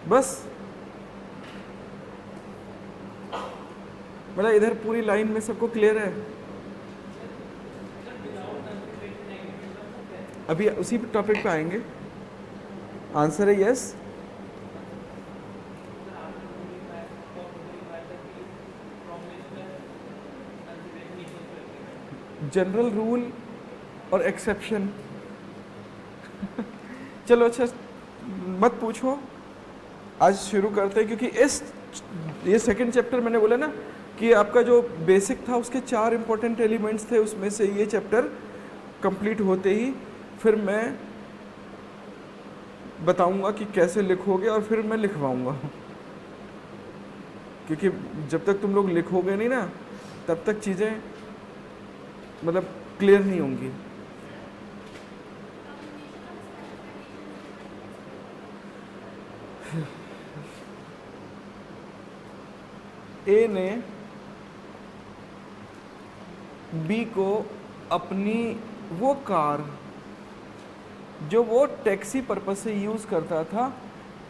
बस मतलब इधर पूरी लाइन में सबको क्लियर है? अभी उसी टॉपिक पे आएंगे। आंसर है यस। जनरल रूल और एक्सेप्शन चलो अच्छा मत पूछो, आज शुरू करते हैं, क्योंकि ये सेकंड चैप्टर मैंने बोला ना कि आपका जो बेसिक था उसके 4 इंपॉर्टेंट एलिमेंट्स थे, उसमें से ये चैप्टर कंप्लीट होते ही फिर मैं बताऊंगा कि कैसे लिखोगे और फिर मैं लिखवाऊंगा, क्योंकि जब तक तुम लोग लिखोगे नहीं ना तब तक चीज़ें मतलब क्लियर नहीं होंगी। ए ने बी को अपनी वो कार जो वो टैक्सी पर्पस से यूज़ करता था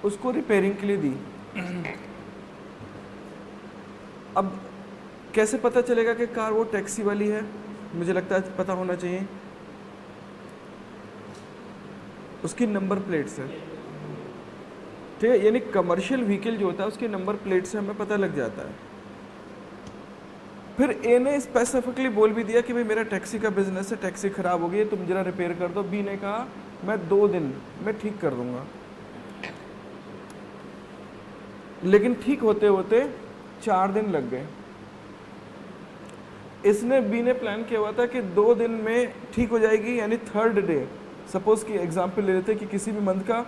उसको रिपेयरिंग के लिए दी। अब कैसे पता चलेगा कि कार वो टैक्सी वाली है? मुझे लगता है पता होना चाहिए, उसकी नंबर प्लेट से। ठीक है, यानी कमर्शियल व्हीकल जो होता है उसके नंबर प्लेट से हमें पता लग जाता है। फिर ए ने स्पेसिफिकली बोल भी दिया कि भाई मेरा टैक्सी का बिजनेस है, टैक्सी खराब हो गई है, तुम जरा रिपेयर कर दो। बी ने कहा मैं 2 दिन में ठीक कर दूंगा, लेकिन ठीक होते होते 4 दिन लग गए। इसने बी ने प्लान किया हुआ था कि 2 दिन में ठीक हो जाएगी, यानी थर्ड डे, सपोज की एग्जाम्पल ले लेते कि किसी भी मंथ का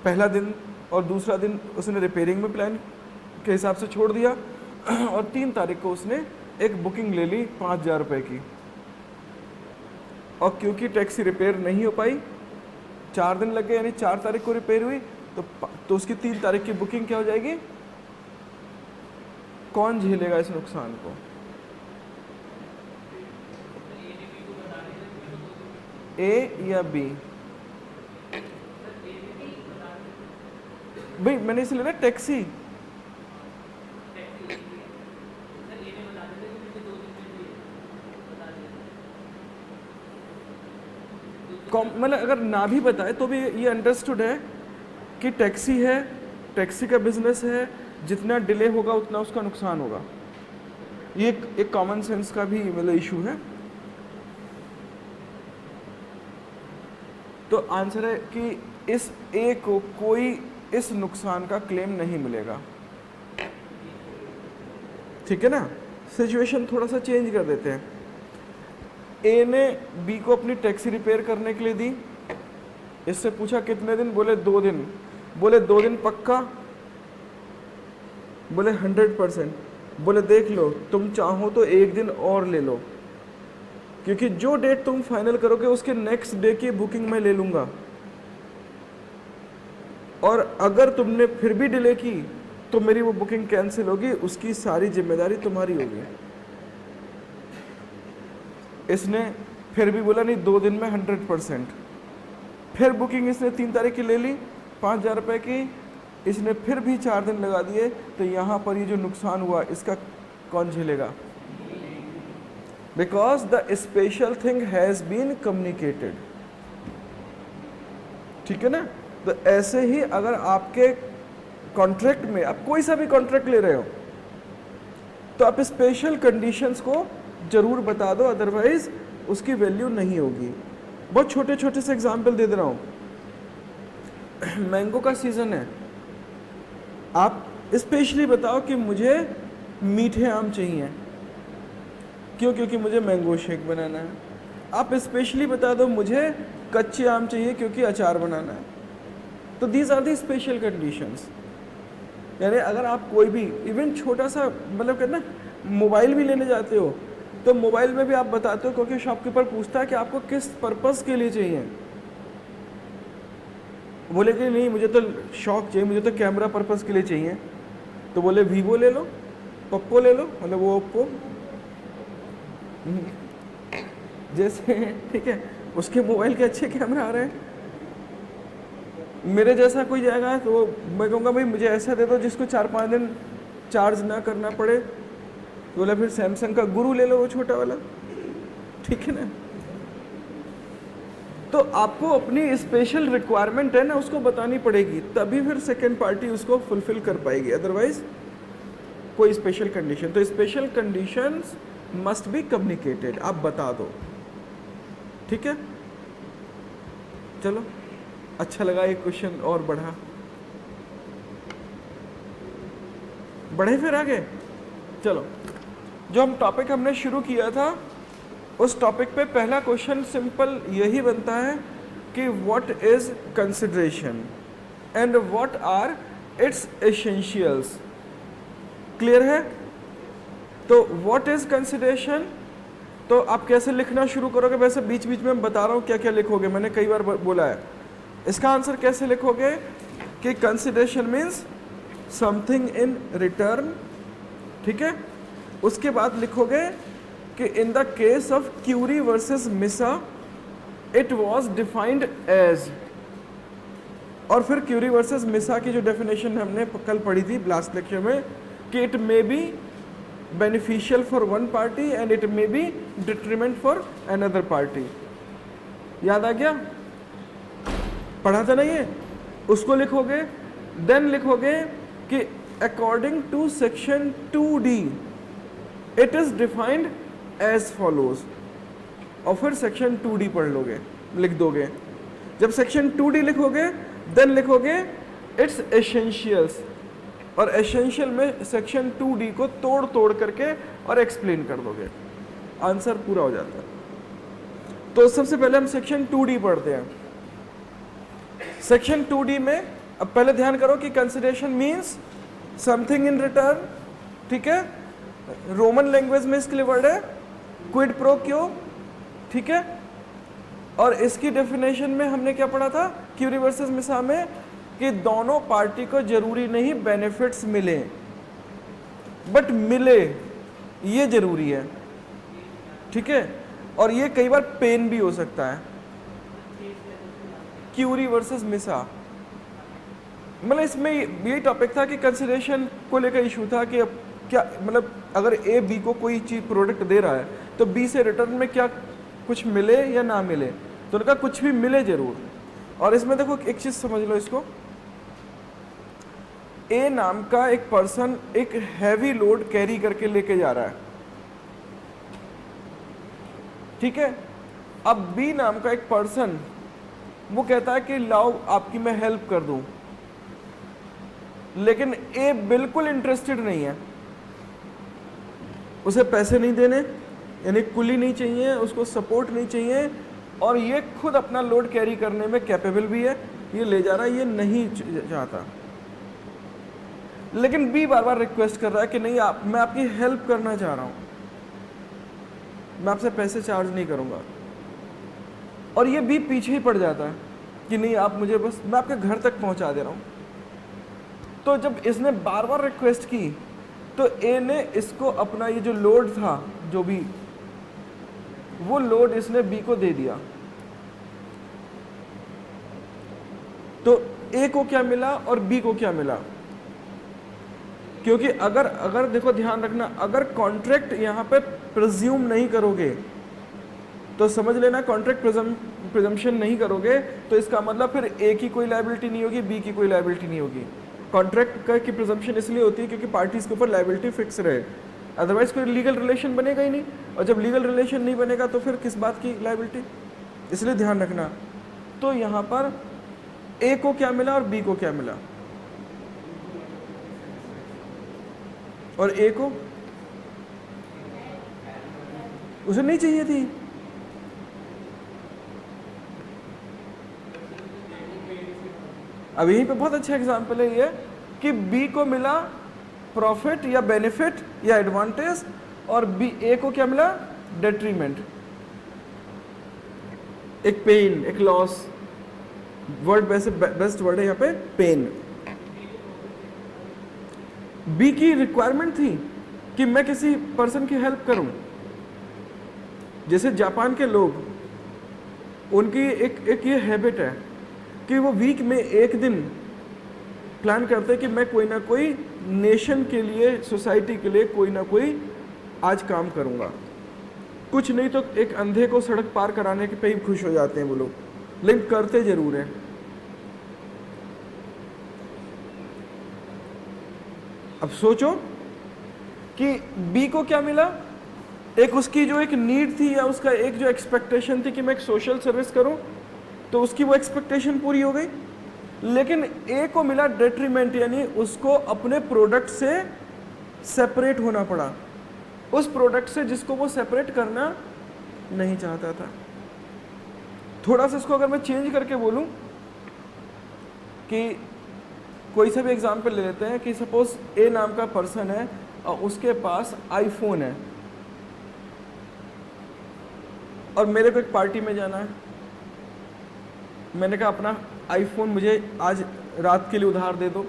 पहला दिन और दूसरा दिन उसने रिपेयरिंग में प्लान के हिसाब से छोड़ दिया और 3 तारीख को उसने एक बुकिंग ले ली 5,000 रुपये की, और क्योंकि टैक्सी रिपेयर नहीं हो पाई 4 दिन लग गए, यानी 4 तारीख को रिपेयर हुई तो उसकी 3 तारीख की बुकिंग क्या हो जाएगी? कौन झेलेगा इस नुकसान को? ए या बी? भाई मैंने इसलिए ना टैक्सी मतलब अगर ना भी बताए तो भी ये अंडरस्टूड है कि टैक्सी है, टैक्सी का बिजनेस है, जितना डिले होगा उतना उसका नुकसान होगा। ये एक कॉमन सेंस का भी मतलब इशू है। तो आंसर है कि इस ए को कोई इस नुकसान का क्लेम नहीं मिलेगा। ठीक है ना? सिचुएशन थोड़ा सा चेंज कर देते हैं। ए ने बी को अपनी टैक्सी रिपेयर करने के लिए दी, इससे पूछा कितने दिन? बोले 2 दिन। बोले 2 दिन पक्का? बोले 100%। बोले देख लो, तुम चाहो तो 1 दिन और ले लो, क्योंकि जो डेट तुम फाइनल करोगे उसके नेक्स्ट डे की बुकिंग मैं ले लूंगा, और अगर तुमने फिर भी डिले की तो मेरी वो बुकिंग कैंसिल होगी, उसकी सारी जिम्मेदारी तुम्हारी होगी। इसने फिर भी बोला नहीं 2 दिन में 100%। फिर बुकिंग इसने 3 तारीख की ले ली 5,000 रुपये की, इसने फिर भी 4 दिन लगा दिए, तो यहाँ पर ये जो नुकसान हुआ इसका कौन झेलेगा? Because the special thing has been communicated. ठीक है ना? तो ऐसे ही अगर आपके कॉन्ट्रैक्ट में, आप कोई सा भी कॉन्ट्रैक्ट ले रहे हो, तो आप स्पेशल कंडीशंस को जरूर बता दो, अदरवाइज उसकी वैल्यू नहीं होगी। बहुत छोटे छोटे से एग्जाम्पल दे रहा हूँ। मैंगो का सीज़न है, आप स्पेशली बताओ कि मुझे मीठे आम चाहिए, क्यों? क्योंकि मुझे मैंगो शेक बनाना है। आप स्पेशली बता दो मुझे कच्चे आम चाहिए क्योंकि अचार बनाना है। तो these are the special conditions. यानी अगर आप कोई भी इवन छोटा सा मतलब कहना मोबाइल भी लेने जाते हो तो मोबाइल में भी आप बताते हो, क्योंकि शॉपकीपर पूछता है कि आपको किस पर्पस के लिए चाहिए। बोले कि नहीं मुझे तो शौक चाहिए, मुझे तो कैमरा पर्पस के लिए चाहिए, तो बोले वीवो ले लो, ओप्पो ले लो, मतलब वो ओप्पो जैसे, ठीक है, उसके मोबाइल के अच्छे कैमरा आ रहे हैं। मेरे जैसा कोई जाएगा तो मैं कहूँगा भाई मुझे ऐसा दे दो जिसको 4-5 दिन चार्ज ना करना पड़े, तो बोला फिर सैमसंग का गुरु ले लो, वो छोटा वाला, ठीक है ना। तो आपको अपनी स्पेशल रिक्वायरमेंट है ना उसको बतानी पड़ेगी, तभी फिर सेकेंड पार्टी उसको फुलफिल कर पाएगी, अदरवाइज कोई स्पेशल कंडीशन। तो special conditions must be communicated, आप बता दो, ठीक है। चलो अच्छा लगा, एक क्वेश्चन और बढ़े फिर आगे। चलो, जो हम टॉपिक हमने शुरू किया था उस टॉपिक पे पहला क्वेश्चन सिंपल यही बनता है कि what is consideration and what are its essentials. Clear है? तो व्हाट इज कंसिडरेशन, तो आप कैसे लिखना शुरू करोगे? वैसे बीच बीच में मैं बता रहा हूँ क्या क्या लिखोगे, मैंने कई बार बोला है। इसका आंसर कैसे लिखोगे कि consideration means something in return, ठीक है। उसके बाद लिखोगे कि in the case of Currie versus Misa it was defined as, और फिर क्यूरी वर्सेस मिसा की जो डेफिनेशन हमने कल पढ़ी थी लास्ट लेक्चर में कि it may be beneficial for one party and it may be detriment for another party. याद आ गया? पढ़ा था ना ये? उसको लिखोगे। देन लिखोगे कि according to section 2D it is defined as follows, और फिर सेक्शन 2D पढ़ लोगे, लिख दोगे। जब सेक्शन 2D लिखोगे देन लिखोगे इट्स एसेंशियल्स, और एसेंशियल में सेक्शन 2D को तोड़ तोड़ करके और एक्सप्लेन कर दोगे, आंसर पूरा हो जाता है। तो सबसे पहले हम सेक्शन 2D पढ़ते हैं। सेक्शन 2D में अब पहले ध्यान करो कि consideration means something in return, ठीक है। रोमन लैंग्वेज में इसके लिए वर्ड है क्विड प्रो क्यो, ठीक है। और इसकी डेफिनेशन में हमने क्या पढ़ा था क्यूरी वर्सेस मिसा में कि दोनों पार्टी को जरूरी नहीं बेनिफिट्स मिले, बट मिले ये जरूरी है, ठीक है। और ये कई बार पेन भी हो सकता है। क्यूरी वर्सेस मिसा मतलब इसमें यही टॉपिक था कि कंसिडरेशन को लेकर इशू था कि अब क्या मतलब अगर ए बी को कोई चीज प्रोडक्ट दे रहा है तो बी से रिटर्न में क्या कुछ मिले या ना मिले, तो उनका कुछ भी मिले जरूर। और इसमें देखो एक चीज समझ लो इसको, ए नाम का एक पर्सन एक हैवी लोड कैरी करके लेके जा रहा है, ठीक है। अब बी नाम का एक पर्सन वो कहता है कि लाओ आपकी मैं हेल्प कर दूं, लेकिन ए बिल्कुल इंटरेस्टेड नहीं है, उसे पैसे नहीं देने यानी कुली नहीं चाहिए, उसको सपोर्ट नहीं चाहिए, और ये खुद अपना लोड कैरी करने में कैपेबल भी है, ये ले जा रहा है, ये नहीं चाहता। लेकिन बी बार बार रिक्वेस्ट कर रहा है कि नहीं मैं आपकी हेल्प करना चाह रहा हूं, मैं आपसे पैसे चार्ज नहीं करूंगा। और ये बी पीछे ही पड़ जाता है कि नहीं आप मुझे बस मैं आपके घर तक पहुंचा दे रहा हूं। तो जब इसने बार बार रिक्वेस्ट की तो ए ने इसको अपना ये जो लोड था जो भी वो लोड इसने बी को दे दिया। तो ए को क्या मिला और बी को क्या मिला? क्योंकि अगर देखो ध्यान रखना, अगर कॉन्ट्रैक्ट यहां पे प्रिज्यूम नहीं करोगे तो समझ लेना, कॉन्ट्रैक्ट प्रिजम्पशन नहीं करोगे तो इसका मतलब फिर ए की कोई लायबिलिटी नहीं होगी, बी की कोई लायबिलिटी नहीं होगी। कॉन्ट्रैक्ट की प्रिजम्पशन इसलिए होती है क्योंकि पार्टीज के ऊपर लायबिलिटी फिक्स रहे, अदरवाइज कोई लीगल रिलेशन बनेगा ही नहीं, और जब लीगल रिलेशन नहीं बनेगा तो फिर किस बात की लायबिलिटी, इसलिए ध्यान रखना। तो यहाँ पर ए को क्या मिला और बी को क्या मिला, और ए को उसे नहीं चाहिए थी, अब यहीं पे बहुत अच्छा एग्जाम्पल है ये कि बी को मिला प्रॉफिट या बेनिफिट या एडवांटेज, और बी ए को क्या मिला डेट्रीमेंट, एक पेन, एक लॉस। वर्ड वैसे बेस्ट वर्ड है यहाँ पे पेन। बी की रिक्वायरमेंट थी कि मैं किसी पर्सन की हेल्प करूं, जैसे जापान के लोग, उनकी एक ये हैबिट है कि वो वीक में एक दिन प्लान करते कि मैं कोई ना कोई नेशन के लिए, सोसाइटी के लिए कोई ना कोई आज काम करूँगा। कुछ नहीं तो एक अंधे को सड़क पार कराने के पे ही खुश हो जाते हैं वो लोग, लेकिन करते जरूर हैं। अब सोचो कि बी को क्या मिला, एक उसकी जो एक नीड थी या उसका एक जो एक्सपेक्टेशन थी कि मैं एक सोशल सर्विस करूं, तो उसकी वो एक्सपेक्टेशन पूरी हो गई। लेकिन ए को मिला डेट्रीमेंट, यानी उसको अपने प्रोडक्ट से सेपरेट होना पड़ा, उस प्रोडक्ट से जिसको वो सेपरेट करना नहीं चाहता था। थोड़ा सा इसको अगर मैं चेंज करके बोलूं कि कोई सा भी एग्जाम्पल ले लेते हैं कि सपोज ए नाम का पर्सन है और उसके पास आईफोन है और मेरे को एक पार्टी में जाना है। मैंने कहा अपना आईफोन मुझे आज रात के लिए उधार दे दो।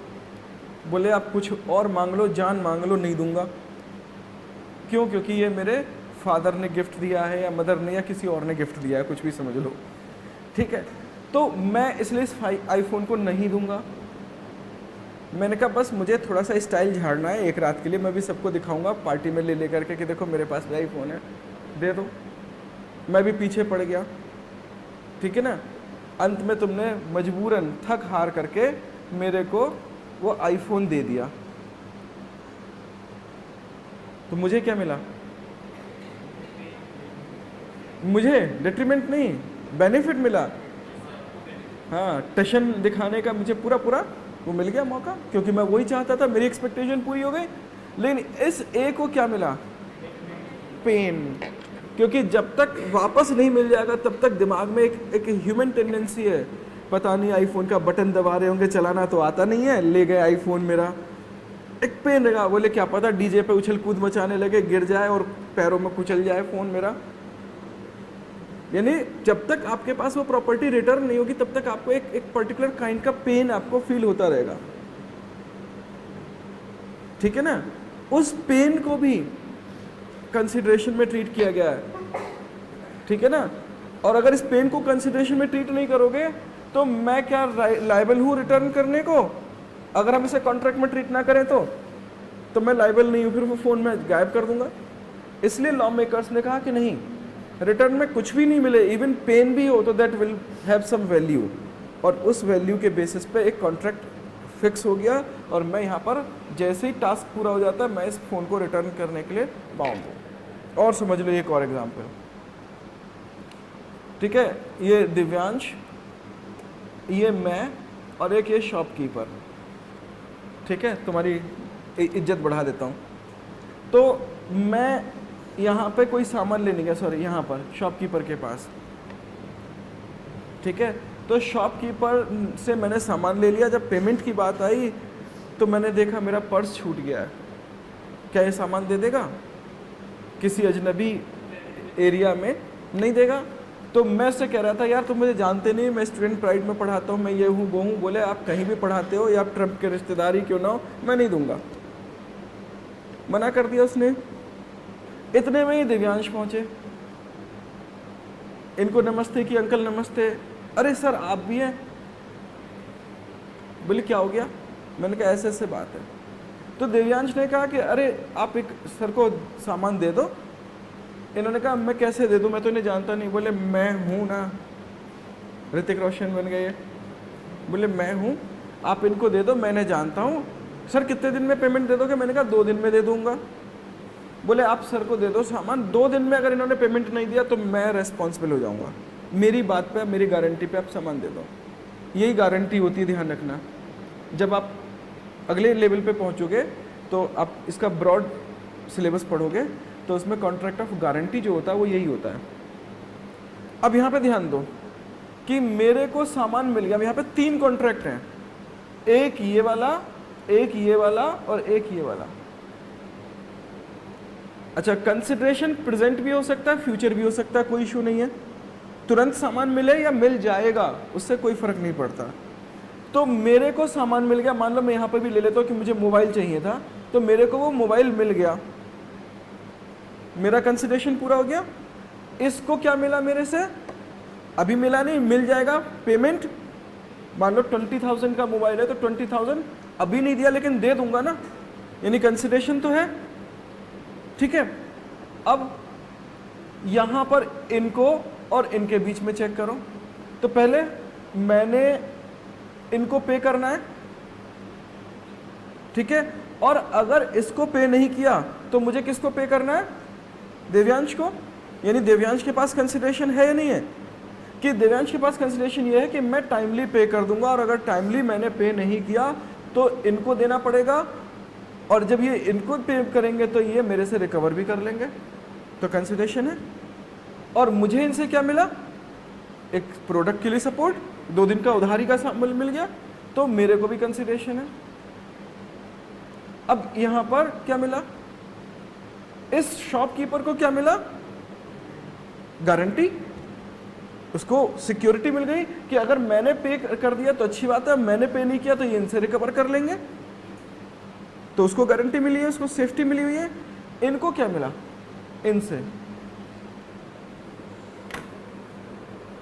बोले आप कुछ और मांग लो, जान मांग लो, नहीं दूंगा। क्यों? क्योंकि ये मेरे फादर ने गिफ्ट दिया है या मदर ने या किसी और ने गिफ्ट दिया है, कुछ भी समझ लो, ठीक है। तो मैं इसलिए इस आईफोन को नहीं दूंगा। मैंने कहा बस मुझे थोड़ा सा स्टाइल झाड़ना है एक रात के लिए, मैं भी सबको दिखाऊंगा पार्टी में ले करके कि देखो मेरे पास भी आईफोन है, दे दो। मैं भी पीछे पड़ गया, ठीक है ना। अंत में तुमने मजबूरन थक हार करके मेरे को वो आईफोन दे दिया, तो मुझे क्या मिला? मुझे डेट्रीमेंट नहीं, बेनिफिट मिला। हाँ, टशन दिखाने का मुझे पूरा वो मिल गया मौका, क्योंकि मैं वही चाहता था, मेरी एक्सपेक्टेशन पूरी हो गई। लेकिन इस ए को क्या मिला? पेन। क्योंकि जब तक वापस नहीं मिल जाएगा तब तक दिमाग में एक ह्यूमन टेंडेंसी है, पता नहीं आईफोन का बटन दबा रहे होंगे, चलाना तो आता नहीं है, ले गए आईफोन मेरा। एक पेन लगा, बोले क्या पता डीजे पे उछल कूद मचाने लगे, गिर जाए और पैरों में कुचल जाए फ़ोन मेरा। यानी जब तक आपके पास वो प्रॉपर्टी रिटर्न नहीं होगी तब तक आपको एक पर्टिकुलर काइंड का पेन आपको फील होता रहेगा, ठीक है ना। उस पेन को भी कंसिडरेशन में ट्रीट किया गया है, ठीक है ना। और अगर इस पेन को कंसिडरेशन में ट्रीट नहीं करोगे तो मैं क्या लायबल हूँ रिटर्न करने को? अगर हम इसे कॉन्ट्रैक्ट में ट्रीट ना करें तो मैं लायबल नहीं हूँ, फिर वो फ़ोन में गायब कर दूंगा। इसलिए लॉ मेकर्स ने कहा कि नहीं, रिटर्न में कुछ भी नहीं मिले, इवन पेन भी हो तो that will have some value, और उस वैल्यू के बेसिस पे एक कॉन्ट्रैक्ट फिक्स हो गया। और मैं यहाँ पर जैसे ही टास्क पूरा हो जाता है मैं इस फ़ोन को रिटर्न करने के लिए बाउंड हूँ। और समझ लो एक और एग्जाम्पल, ठीक है। ये दिव्यांश, ये मैं, और एक ये शॉपकीपर, ठीक है। तुम्हारी इज्जत बढ़ा देता हूँ। तो मैं यहाँ पे कोई सामान लेने गया, सॉरी यहाँ पर शॉपकीपर के पास, ठीक है। तो शॉपकीपर से मैंने सामान ले लिया। जब पेमेंट की बात आई तो मैंने देखा मेरा पर्स छूट गया है। क्या ये सामान दे देगा? किसी अजनबी एरिया में नहीं देगा। तो मैं उससे कह रहा था यार तुम मुझे जानते नहीं, मैं स्टूडेंट प्राइड में पढ़ाता हूँ, मैं ये हूँ वो हूँ। बोले आप कहीं भी पढ़ाते हो या आप ट्रम्प के रिश्तेदारी क्यों ना हो, मैं नहीं दूंगा। मना कर दिया उसने। इतने में ही दिव्यांश पहुंचे, इनको नमस्ते की, अंकल नमस्ते। अरे सर आप भी हैं? बोले क्या हो गया? मैंने कहा ऐसे ऐसे बात है। तो दिव्यांश ने कहा कि अरे आप एक सर को सामान दे दो। इन्होंने कहा मैं कैसे दे दूं, मैं तो इन्हें जानता नहीं। बोले मैं हूं ना, ऋतिक रोशन बन गए। बोले मैं हूं, आप इनको दे दो, मैं इन्हें जानता हूं। सर कितने दिन में पेमेंट दे दोगे? मैंने कहा 2 दिन में दे दूंगा। बोले आप सर को दे दो सामान, 2 दिन में अगर इन्होंने पेमेंट नहीं दिया तो मैं रेस्पॉन्सिबल हो जाऊंगा। मेरी बात पे, मेरी गारंटी पे आप सामान दे दो। यही गारंटी होती है, ध्यान रखना। जब आप अगले लेवल पे पहुंचोगे तो आप इसका ब्रॉड सिलेबस पढ़ोगे तो उसमें कॉन्ट्रैक्ट ऑफ गारंटी जो होता है वो यही होता है। अब यहाँ पे ध्यान दो कि मेरे को सामान मिल गया। यहाँ पे 3 कॉन्ट्रैक्ट हैं, एक ये वाला, एक ये वाला और एक ये वाला। अच्छा, कंसिडरेशन प्रेजेंट भी हो सकता है, फ्यूचर भी हो सकता है, कोई इशू नहीं है। तुरंत सामान मिले या मिल जाएगा उससे कोई फर्क नहीं पड़ता। तो मेरे को सामान मिल गया। मान लो मैं यहाँ पर भी ले लेता हूँ कि मुझे मोबाइल चाहिए था, तो मेरे को वो मोबाइल मिल गया, मेरा कंसिडरेशन पूरा हो गया। इसको क्या मिला मेरे से? अभी मिला नहीं, मिल जाएगा पेमेंट। मान लो 20,000 का मोबाइल है तो 20,000 अभी नहीं दिया लेकिन दे दूंगा ना, यानी कंसिडरेशन तो है, ठीक है। अब यहां पर इनको और इनके बीच में चेक करो, तो पहले मैंने इनको पे करना है, ठीक है, और अगर इसको पे नहीं किया तो मुझे किसको पे करना है, देव्यांश को। यानी देव्यांश के पास कंसिडरेशन है या नहीं है, कि देव्यांश के पास कंसिडरेशन ये है कि मैं टाइमली पे कर दूंगा, और अगर टाइमली मैंने पे नहीं किया तो इनको देना पड़ेगा, और जब ये इनको पे करेंगे तो ये मेरे से रिकवर भी कर लेंगे, तो कंसिडरेशन है। और मुझे इनसे क्या मिला, एक प्रोडक्ट के लिए सपोर्ट, 2 दिन का उधारी का मिल गया, तो मेरे को भी कंसिडरेशन है। अब यहां पर क्या मिला, इस शॉपकीपर को क्या मिला, गारंटी, उसको सिक्योरिटी मिल गई कि अगर मैंने पे कर दिया तो अच्छी बात है, मैंने पे नहीं किया तो ये इनसे रिकवर कर लेंगे, तो उसको गारंटी मिली है, उसको सेफ्टी मिली हुई है। इनको क्या मिला, इनसे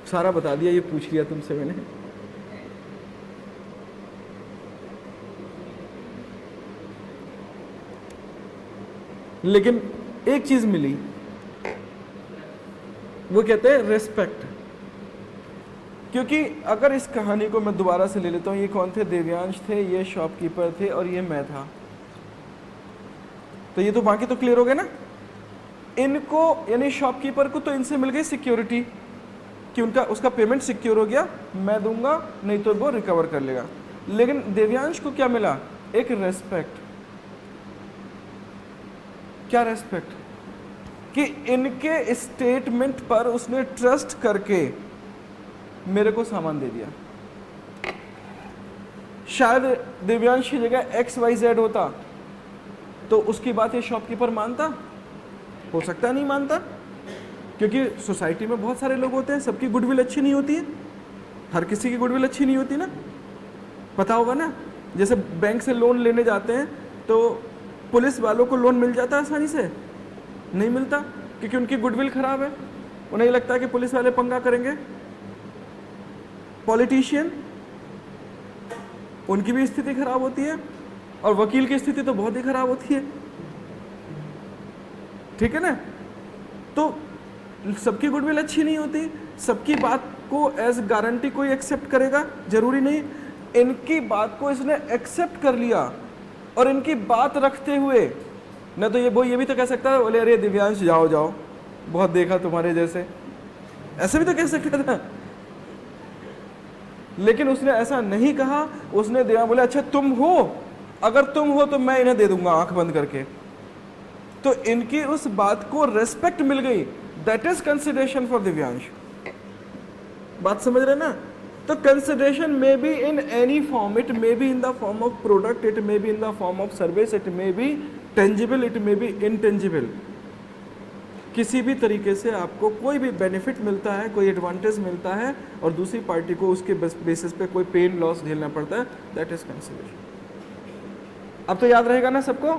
सारा बता दिया, ये पूछ लिया तुमसे मैंने। लेकिन एक चीज मिली, वो कहते हैं रेस्पेक्ट। क्योंकि अगर इस कहानी को मैं दोबारा से ले लेता हूं, ये कौन थे, देव्यांश थे, ये शॉपकीपर थे, और ये मैं था, तो ये तो बाकी तो क्लियर हो गया ना। इनको यानी शॉपकीपर को तो इनसे मिल गई सिक्योरिटी कि उनका उसका पेमेंट सिक्योर हो गया, मैं दूंगा नहीं तो वो रिकवर कर लेगा। लेकिन देव्यांश को क्या मिला, एक रेस्पेक्ट। क्या रेस्पेक्ट, कि इनके स्टेटमेंट पर उसने ट्रस्ट करके मेरे को सामान दे दिया। शायद देव्यांश की जगह XYZ होता तो उसकी बात ये शॉपकीपर मानता, हो सकता है नहीं मानता, क्योंकि सोसाइटी में बहुत सारे लोग होते हैं, सबकी गुडविल अच्छी नहीं होती है, हर किसी की गुडविल अच्छी नहीं होती ना, पता होगा ना। जैसे बैंक से लोन लेने जाते हैं तो पुलिस वालों को लोन मिल जाता है आसानी से, नहीं मिलता, क्योंकि उनकी गुडविल खराब है, उन्हें लगता है कि पुलिस वाले पंगा करेंगे। पॉलिटिशियन, उनकी भी स्थिति खराब होती है, और वकील की स्थिति तो बहुत ही खराब होती है, ठीक है ना। तो सबकी गुडविल अच्छी नहीं होती, सबकी बात को एज गारंटी कोई एक्सेप्ट करेगा, जरूरी नहीं। इनकी बात को इसने एक्सेप्ट कर लिया, और इनकी बात रखते हुए न तो ये भी तो कह सकता है, बोले अरे दिव्यांश जाओ जाओ, बहुत देखा तुम्हारे जैसे, ऐसे भी तो कह सकता था। लेकिन उसने ऐसा नहीं कहा, उसने दिया, बोले अच्छा तुम हो, अगर तुम हो तो मैं इन्हें दे दूंगा आंख बंद करके। तो इनकी उस बात को रेस्पेक्ट मिल गई, that is consideration for Divyansh. बात समझ रहे ना। तो consideration may be in any form, it may be in the form of product, it may be in the form of service, it may B tangible, it may B intangible. किसी भी तरीके से आपको कोई भी बेनिफिट मिलता है, कोई एडवांटेज मिलता है, और दूसरी पार्टी को उसके बेसिस पे कोई पेन लॉस झेलना पड़ता है, दैट इज कंसिडरेशन। अब तो याद रहेगा ना सबको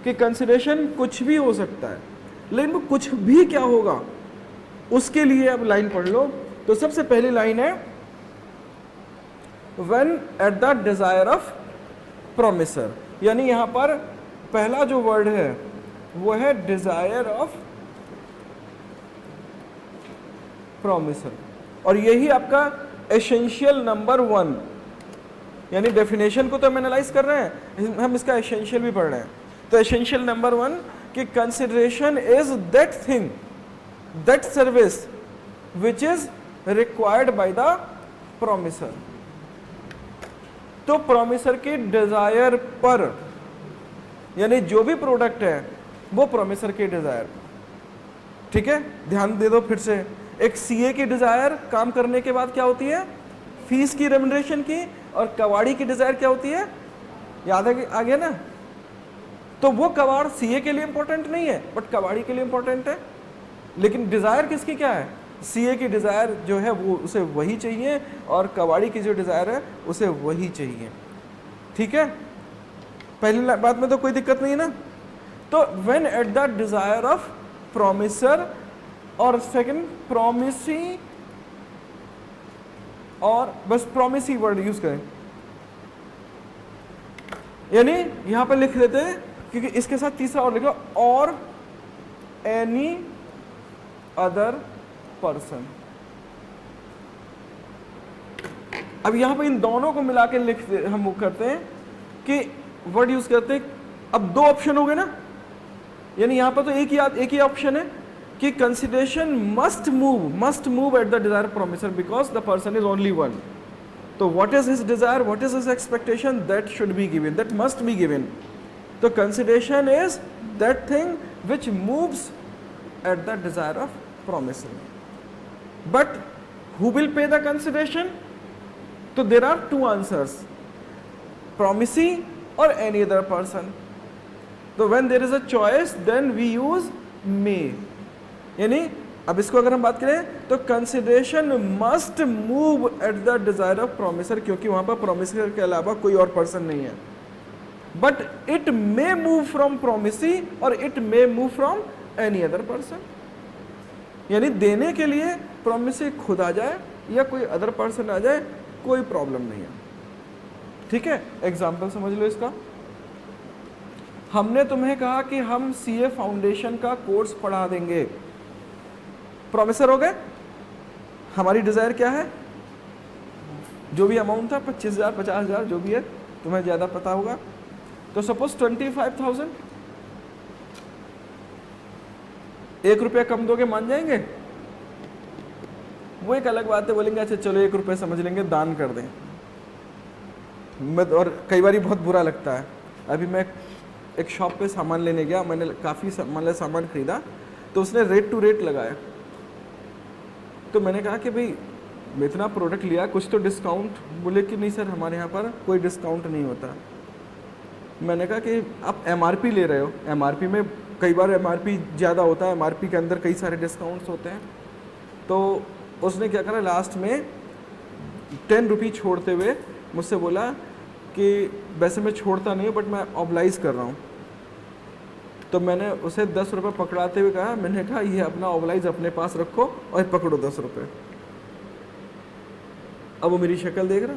कि कंसिडरेशन कुछ भी हो सकता है, लेकिन वो कुछ भी क्या होगा उसके लिए अब लाइन पढ़ लो। तो सबसे पहली लाइन है when eight the desire of promisor, यानी यहां पर पहला जो वर्ड है वो है डिजायर ऑफ प्रोमिसर, और यही आपका एसेंशियल नंबर 1, यानी डेफिनेशन को तो हम एनालाइज कर रहे हैं, हम इसका एसेंशियल भी पढ़ रहे हैं। तो एसेंशियल नंबर 1 कि consideration is that thing, that service which is required by the promisor. तो प्रोमिसर की डिजायर पर, यानी जो भी प्रोडक्ट है वो प्रोमिसर की डिजायर, ठीक है। ध्यान दे दो फिर से, एक सीए की डिजायर काम करने के बाद क्या होती है, फीस की रेम्युनरेशन की, और कवाड़ी की डिजायर क्या होती है, याद है आ गया ना। तो वो कवाड़ सीए के लिए इंपॉर्टेंट नहीं है, बट कवाड़ी के लिए इंपॉर्टेंट है। लेकिन डिजायर किसकी क्या है, सीए की डिजायर जो है वो उसे वही चाहिए, और कवाड़ी की जो डिजायर है उसे वही चाहिए, ठीक है। पहली बात में तो कोई दिक्कत नहीं है ना। तो when eight the desire of promisor, और सेकंड प्रोमिसी और बस प्रॉमिस ही वर्ड यूज करें, यानी यहां पर लिख देते हैं क्योंकि इसके साथ तीसरा और लिखो, और एनी अदर पर्सन। अब यहां पर इन दोनों को मिला के लिख हम वो करते हैं कि वर्ड यूज करते हैं। अब दो ऑप्शन हो गए ना, यानी यहां पर तो एक ही ऑप्शन है कि consideration must move at the desire promisor because the person is only one. तो what is his desire, what is his expectation, that should be given, that must be given. तो consideration is that thing which moves at the desire of promisor, but who will pay the consideration? तो there are two answers, promisee or any other person. तो when there is a choice then we use may, यानी अब इसको अगर हम बात करें तो consideration must move at the desire of promiser, क्योंकि वहां पर promiser के अलावा कोई और person नहीं है, but it may move from promisee or it may move from any other person, यानी देने के लिए promisee खुद आ जाए या कोई अदर पर्सन आ जाए, कोई प्रॉब्लम नहीं है। ठीक है, एग्जाम्पल समझ लो इसका। हमने तुम्हें कहा कि हम सीए फाउंडेशन का कोर्स पढ़ा देंगे, प्रोमिसर हो गए। हमारी डिजायर क्या है? जो भी अमाउंट था 25,000 50,000 जो भी है, तुम्हें ज्यादा पता होगा। तो सपोज 25,000, 1 रुपया कम दोगे मान जाएंगे? वो एक अलग बात है, बोलेंगे अच्छा चलो 1 रुपये समझ लेंगे, दान कर दें। और कई बार बहुत बुरा लगता है। अभी मैं एक शॉप पे सामान लेने गया, मैंने काफ़ी सामान खरीदा, तो उसने रेट टू रेट लगाया। तो मैंने कहा कि भाई मैं इतना प्रोडक्ट लिया, कुछ तो डिस्काउंट। बोले कि नहीं सर हमारे यहाँ पर कोई डिस्काउंट नहीं होता। मैंने कहा कि आप एमआरपी ले रहे हो, एमआरपी में कई बार एमआरपी ज़्यादा होता है, एमआरपी के अंदर कई सारे डिस्काउंट्स होते हैं। तो उसने क्या करा, लास्ट में 10 रुपये छोड़ते हुए मुझसे बोला कि वैसे मैं छोड़ता नहीं हूँ बट मैं ऑब्लाइज कर रहा हूँ। तो मैंने उसे 10 रुपये पकड़ाते हुए कहा, मैंने कहा ये अपना ऑब्लाइज अपने पास रखो और पकड़ो 10 रुपये। अब वो मेरी शक्ल देख रहा,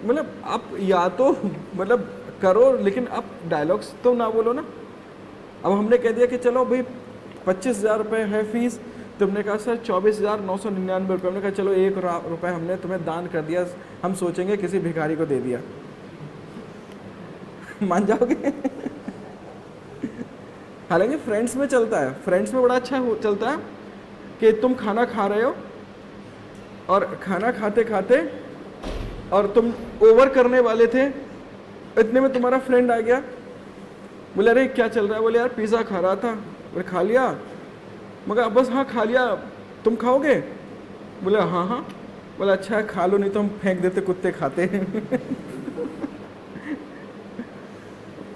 मतलब आप या तो मतलब करो लेकिन आप डायलॉग्स तो ना बोलो ना। अब हमने कह दिया कि चलो भाई 25,000 रुपये है फीस, तुमने कहा सर 24,999 रुपये। हमने कहा चलो 1 रुपये हमने तुम्हें दान कर दिया, हम सोचेंगे किसी भिखारी को दे दिया। मान जाओगे? हालांकि फ्रेंड्स में चलता है, फ्रेंड्स में बड़ा अच्छा चलता है कि तुम खाना खा रहे हो और खाना खाते खाते और तुम ओवर करने वाले थे, इतने में तुम्हारा फ्रेंड आ गया, बोले अरे क्या चल रहा है? बोले यार पिज़्ज़ा खा रहा था। बोले खा लिया? मगर बस हाँ खा लिया, तुम खाओगे? बोले हाँ हाँ। बोले अच्छा है खा लो, नहीं तो हम फेंक देते, कुत्ते खाते हैं।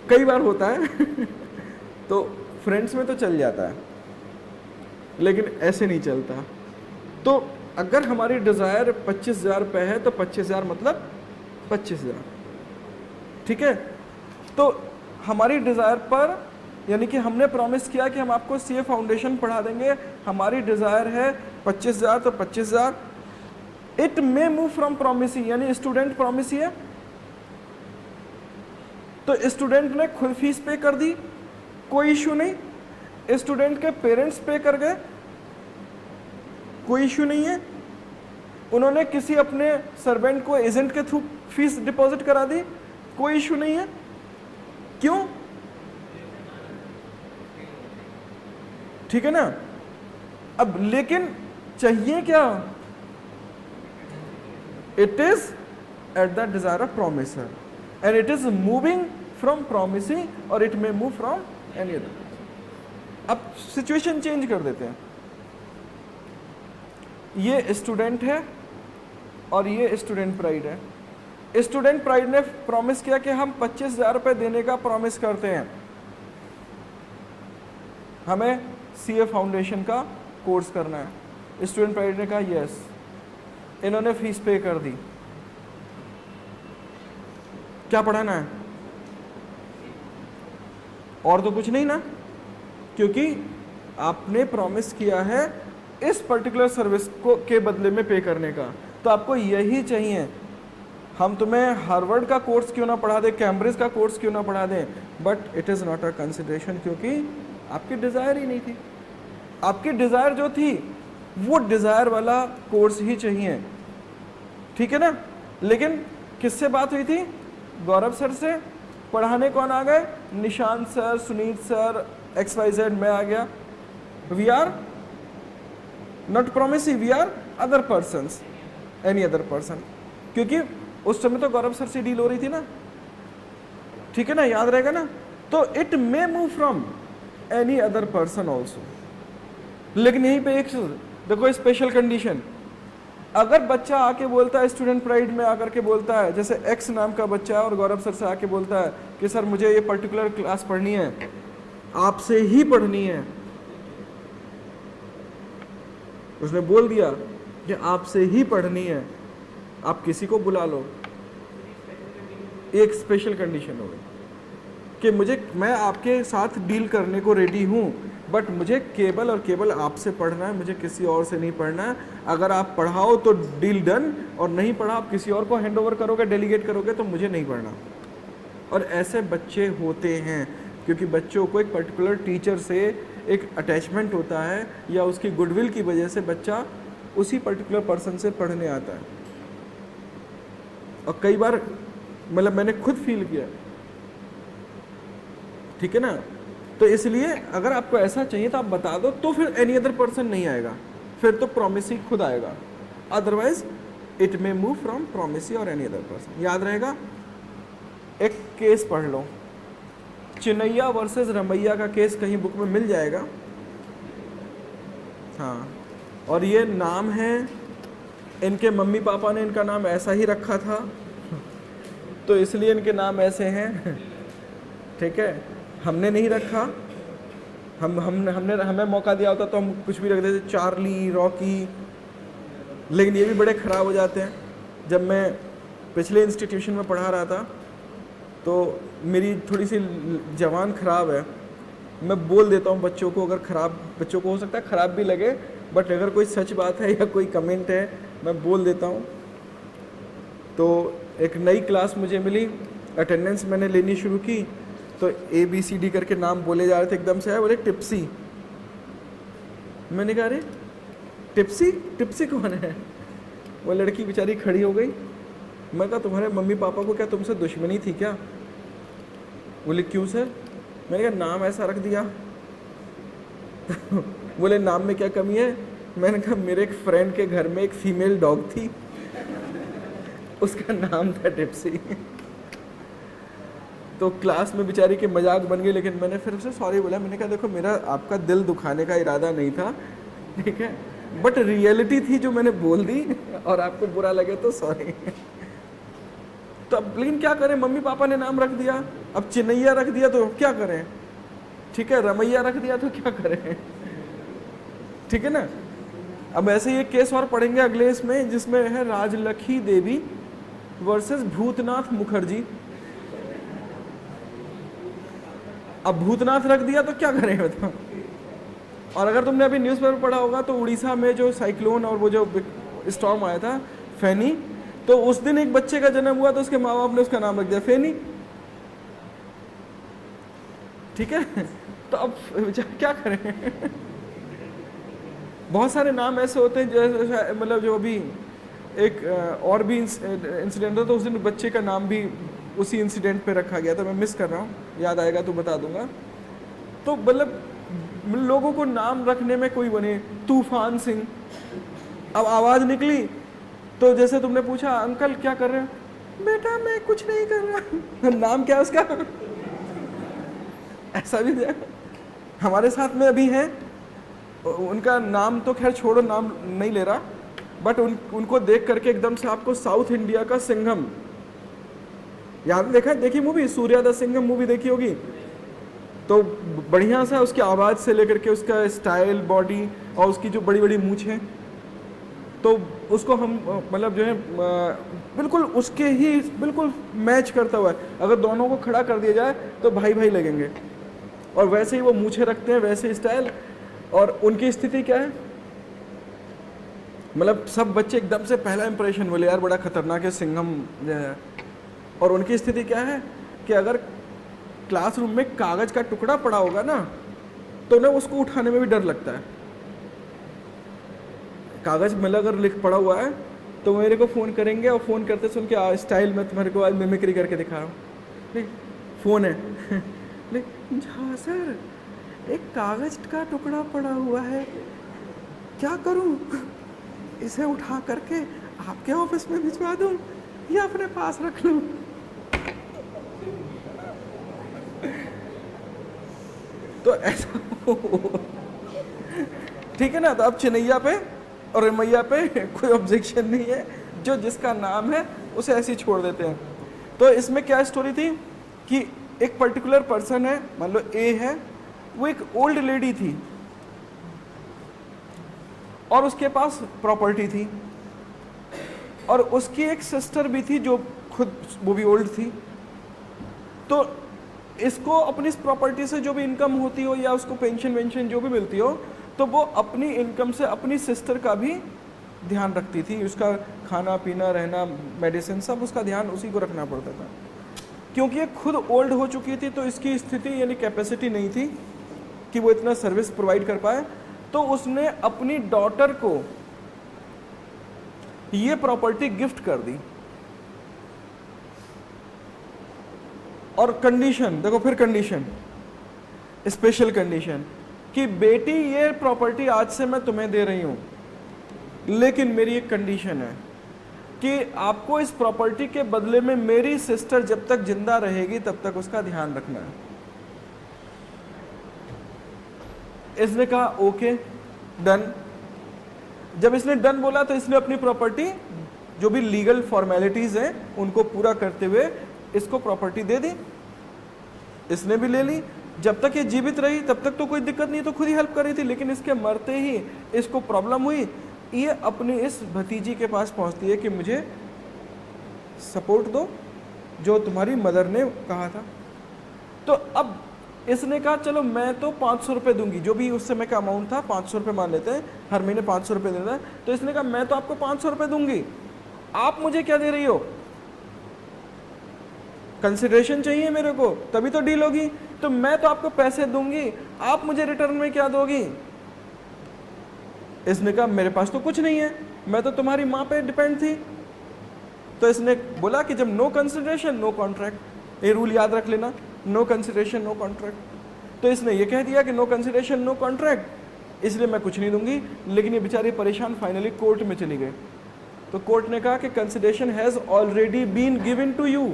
कई बार होता है। तो फ्रेंड्स में तो चल जाता है लेकिन ऐसे नहीं चलता। तो अगर हमारी डिज़ायर 25,000 रुपये है तो 25,000 मतलब 25,000, ठीक है। तो हमारी डिज़ायर पर, यानी कि हमने प्रॉमिस किया कि हम आपको सीए फाउंडेशन पढ़ा देंगे, हमारी डिज़ायर है 25,000 तो 25,000। It may move from promisee, यानी स्टूडेंट प्रॉमिसी है तो स्टूडेंट ने खुद फीस पे कर दी, कोई इशू नहीं। स्टूडेंट के पेरेंट्स पे कर गए, कोई इशू नहीं है। उन्होंने किसी अपने सर्वेंट को एजेंट के थ्रू फीस डिपॉजिट करा दी, कोई इशू नहीं है। क्यों? ठीक है ना। अब लेकिन चाहिए क्या? It is at the desire of promisor and it is moving from promisee और it may move from any other. अब सिचुएशन चेंज कर देते हैं। ये स्टूडेंट है और ये स्टूडेंट प्राइड है। स्टूडेंट प्राइड ने प्रॉमिस किया कि हम 25,000 रुपये देने का प्रॉमिस करते हैं, हमें सीए फाउंडेशन का कोर्स करना है। स्टूडेंट प्राइड ने कहा यस, इन्होंने फीस पे कर दी। क्या पढ़ाना है? और तो कुछ नहीं ना, क्योंकि आपने प्रॉमिस किया है इस पर्टिकुलर सर्विस को के बदले में पे करने का। तो आपको यही चाहिए। हम तुम्हें हार्वर्ड का कोर्स क्यों ना पढ़ा दें, कैम्ब्रिज का कोर्स क्यों ना पढ़ा दें, but it is not a consideration, क्योंकि आपकी डिज़ायर ही नहीं थी। आपकी डिज़ायर जो थी वो डिज़ायर वाला कोर्स ही चाहिए, ठीक है ना। लेकिन किससे बात हुई थी? गौरव सर से। पढ़ाने कौन आ गए? Nishant sir, Sunit sir, XYZ, मैं आ गया। We are not promising, we are other persons, any other person, क्योंकि उस समय तो गौरव सर से डील हो रही थी ना, ठीक है ना, याद रहेगा ना। तो it may move from any other person also. लेकिन यहीं पे एक देखो स्पेशल कंडीशन, अगर बच्चा आके बोलता है, स्टूडेंट प्राइड में आकर के बोलता है, जैसे एक्स नाम का बच्चा है और गौरव सर से आके बोलता है कि सर मुझे ये पर्टिकुलर क्लास पढ़नी है, आपसे ही पढ़नी है, उसने बोल दिया कि आपसे ही पढ़नी है, आप किसी को बुला लो। एक स्पेशल कंडीशन हो गई कि मैं आपके साथ डील करने को रेडी हूँ, बट मुझे केवल और केवल आपसे पढ़ना है, मुझे किसी और से नहीं पढ़ना है। अगर आप पढ़ाओ तो डील डन, और नहीं पढ़ा आप किसी और को हैंड ओवर करोगे, डेलीगेट करोगे, तो मुझे नहीं पढ़ना। और ऐसे बच्चे होते हैं, क्योंकि बच्चों को एक पर्टिकुलर टीचर से एक अटैचमेंट होता है, या उसकी गुडविल की वजह से बच्चा उसी पर्टिकुलर पर्सन से पढ़ने आता है। और कई बार मतलब मैंने खुद फील किया, ठीक है ना। तो इसलिए अगर आपको ऐसा चाहिए तो आप बता दो, तो फिर एनी अदर पर्सन नहीं आएगा, फिर तो प्रोमिसी खुद आएगा। Otherwise it may move from promisee और एनी अदर पर्सन। याद रहेगा। एक केस पढ़ लो, चिनैया वर्सेस रमैया का केस कहीं बुक में मिल जाएगा। हाँ, और ये नाम है, इनके मम्मी पापा ने इनका नाम ऐसा ही रखा था, तो इसलिए इनके नाम ऐसे हैं, ठीक है। हमने नहीं रखा, हमें मौका दिया होता तो हम कुछ भी रख देते, चार्ली, रॉकी, लेकिन ये भी बड़े ख़राब हो जाते हैं। जब मैं पिछले इंस्टीट्यूशन में पढ़ा रहा था तो मेरी थोड़ी सी जबान ख़राब है, मैं बोल देता हूँ बच्चों को, अगर ख़राब बच्चों को हो सकता है ख़राब भी लगे, बट अगर कोई सच बात है या कोई कमेंट है मैं बोल देता हूँ। तो एक नई क्लास मुझे मिली, अटेंडेंस मैंने लेनी शुरू की, तो ABCD करके नाम बोले जा रहे थे, एकदम से आए, बोले टिप्सी। मैंने कहा अरे टिप्सी, टिप्सी कौन है? वो लड़की बेचारी खड़ी हो गई। मैं कहा तुम्हारे मम्मी पापा को क्या तुमसे दुश्मनी थी क्या? बोले क्यों सर? मैंने कहा नाम ऐसा रख दिया। बोले नाम में क्या कमी है? मैंने कहा मेरे एक फ्रेंड के घर में एक फीमेल डॉग थी, उसका नाम था टिप्सी। तो क्लास में बेचारी के मजाक बन गई, लेकिन मैंने फिर उसे सॉरी बोला। मैंने कहा देखो मेरा आपका दिल दुखाने का इरादा नहीं था, ठीक है, बट रियलिटी थी जो मैंने बोल दी, और आपको बुरा लगे तो सॉरी। तो अब लेकिन क्या करें, मम्मी पापा ने नाम रख दिया, अब चिनैया रख दिया तो क्या करें, ठीक है, रमैया रख दिया तो क्या करें, ठीक है ना। अब ऐसे ही एक केस और पढ़ेंगे अगले इसमें, जिसमें है राजलखी देवी वर्सेस भूतनाथ मुखर्जी। अब भूतनाथ रख दिया तो क्या करें बताओ। और अगर तुमने अभी न्यूज़पेपर पढ़ा होगा तो उड़ीसा में जो साइक्लोन और वो जो स्टॉर्म आया था फैनी, तो उस दिन एक बच्चे का जन्म हुआ तो उसके माँ बाप ने उसका नाम रख दिया फैनी, ठीक है। तो अब क्या करें। बहुत सारे नाम ऐसे होते हैं जैसे मतलब जो अभी एक और भी इंसिडेंट था, तो उस दिन बच्चे का नाम भी उसी इंसिडेंट पे रखा गया था, मैं मिस कर रहा हूँ, याद आएगा तो बता दूंगा। तो मतलब लोगों को नाम रखने में कोई बने, तूफान सिंह, अब आवाज़ निकली तो जैसे तुमने पूछा अंकल क्या कर रहे हैं, बेटा मैं कुछ नहीं कर रहा। नाम क्या है उसका? ऐसा भी है। हमारे साथ में अभी हैं, उनका नाम तो खैर छोड़ो, नाम नहीं ले रहा, बट उनको देख करके एकदम से आपको साउथ इंडिया का सिंघम याद देखा, देखी movie Surya the Singham movie देखी होगी, तो बढ़िया सा उसकी आवाज़ से लेकर के उसका स्टाइल, बॉडी और उसकी जो बड़ी बड़ी मूंछ है, तो उसको हम मतलब जो है बिल्कुल उसके ही बिल्कुल मैच करता हुआ है। अगर दोनों को खड़ा कर दिया जाए तो भाई भाई लगेंगे, और वैसे ही वो मूछें रखते हैं, वैसे स्टाइल। और उनकी स्थिति क्या है, मतलब सब बच्चे एकदम से पहला इंप्रेशन बोले यार बड़ा खतरनाक है सिंघम जो है। और उनकी स्थिति क्या है कि अगर क्लासरूम में कागज का टुकड़ा पड़ा होगा ना तो उन्हें उसको उठाने में भी डर लगता है। कागज में अगर लिख पड़ा हुआ है तो मेरे को फ़ोन करेंगे और फ़ोन करते से उनके स्टाइल में तुम्हारे को आज मिमिक्री करके दिखा रहा हूँ। फ़ोन है हाँ सर एक कागज का टुकड़ा पड़ा हुआ है, क्या करूँ? इसे उठा करके आपके ऑफिस में भिजवा दूँ या अपने पास रख लूँ? तो ऐसा ठीक है ना। तो अब चिन्नैया पे और रमैया पे कोई ऑब्जेक्शन नहीं है, जो जिसका नाम है उसे ऐसे ही छोड़ देते हैं। तो इसमें क्या स्टोरी थी कि एक पर्टिकुलर पर्सन है, मान लो ए है, वो एक ओल्ड लेडी थी और उसके पास प्रॉपर्टी थी और उसकी एक सिस्टर भी थी जो खुद वो भी ओल्ड थी। तो इसको अपनी इस प्रॉपर्टी से जो भी इनकम होती हो या उसको पेंशन वेंशन जो भी मिलती हो तो वो अपनी इनकम से अपनी सिस्टर का भी ध्यान रखती थी। उसका खाना पीना रहना मेडिसिन सब उसका ध्यान उसी को रखना पड़ता था। क्योंकि ये खुद ओल्ड हो चुकी थी तो इसकी स्थिति यानी कैपेसिटी नहीं थी कि वो इतना सर्विस प्रोवाइड कर पाए। तो उसने अपनी डॉटर को ये प्रॉपर्टी गिफ्ट कर दी। और कंडीशन देखो, फिर कंडीशन, स्पेशल कंडीशन कि बेटी ये प्रॉपर्टी आज से मैं तुम्हें दे रही हूं, लेकिन मेरी एक कंडीशन है कि आपको इस प्रॉपर्टी के बदले में मेरी सिस्टर जब तक जिंदा रहेगी तब तक उसका ध्यान रखना है। इसने कहा ओके डन। जब इसने डन बोला तो इसने अपनी प्रॉपर्टी जो भी लीगल फॉर्मेलिटीज हैं उनको पूरा करते हुए इसको प्रॉपर्टी दे दी। इसने भी ले ली। जब तक ये जीवित रही तब तक तो कोई दिक्कत नहीं, तो खुद ही हेल्प कर रही थी। लेकिन इसके मरते ही इसको प्रॉब्लम हुई। ये अपनी इस भतीजी के पास पहुंचती है कि मुझे सपोर्ट दो जो तुम्हारी मदर ने कहा था। तो अब इसने कहा चलो मैं तो 500 रुपये दूंगी, जो भी उस समय का अमाउंट था 500 रुपये मान लेते हैं, हर महीने 500 रुपये देना है। तो इसने कहा मैं तो आपको 500 रुपये दूंगी, आप मुझे क्या दे रही हो? कंसिडरेशन चाहिए मेरे को, तभी तो डील होगी। तो मैं तो आपको पैसे दूंगी, आप मुझे रिटर्न में क्या दोगी? इसने कहा मेरे पास तो कुछ नहीं है, मैं तो तुम्हारी माँ पे डिपेंड थी। तो इसने बोला कि जब नो कंसिडरेशन नो कॉन्ट्रैक्ट, ये रूल याद रख लेना, नो कंसिडरेशन नो कॉन्ट्रैक्ट। तो इसने ये कह दिया कि नो कंसिडरेशन नो कॉन्ट्रैक्ट, इसलिए मैं कुछ नहीं दूंगी। लेकिन ये बेचारी परेशान फाइनली कोर्ट में चली गई। तो कोर्ट ने कहा कि consideration has already been given to you,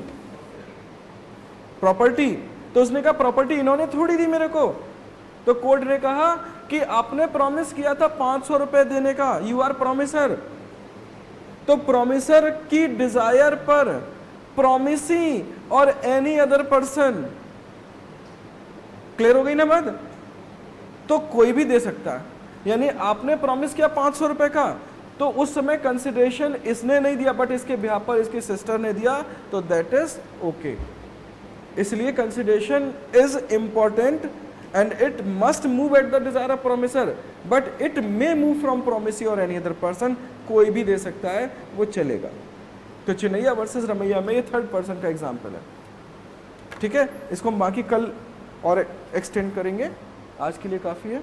property. तो उसने कहा प्रॉपर्टी इन्होंने थोड़ी दी मेरे को। तो कोर्ट ने कहा कि आपने प्रॉमिस किया था 500 रुपए देने का, यू आर प्रॉमिसर। तो प्रॉमिसर की डिजायर पर प्रॉमिसी और एनी अदर पर्सन, क्लियर हो गई ना बात? तो कोई भी दे सकता है। यानी आपने प्रॉमिस किया 500 रुपए का, तो उस समय कंसिडरेशन इसने नहीं दिया बट इसके बिहाफ पर इसकी सिस्टर ने दिया, तो दैट इज ओके। इसलिए consideration is important and it must move at the desire of promisor, but it may move from promisee or any other person। कोई भी दे सकता है, वो चलेगा। तो चिन्नैया वर्सेस रमैया में ये थर्ड पर्सन का एग्जाम्पल है। ठीक है, इसको हम बाकी कल और एक्सटेंड करेंगे, आज के लिए काफ़ी है।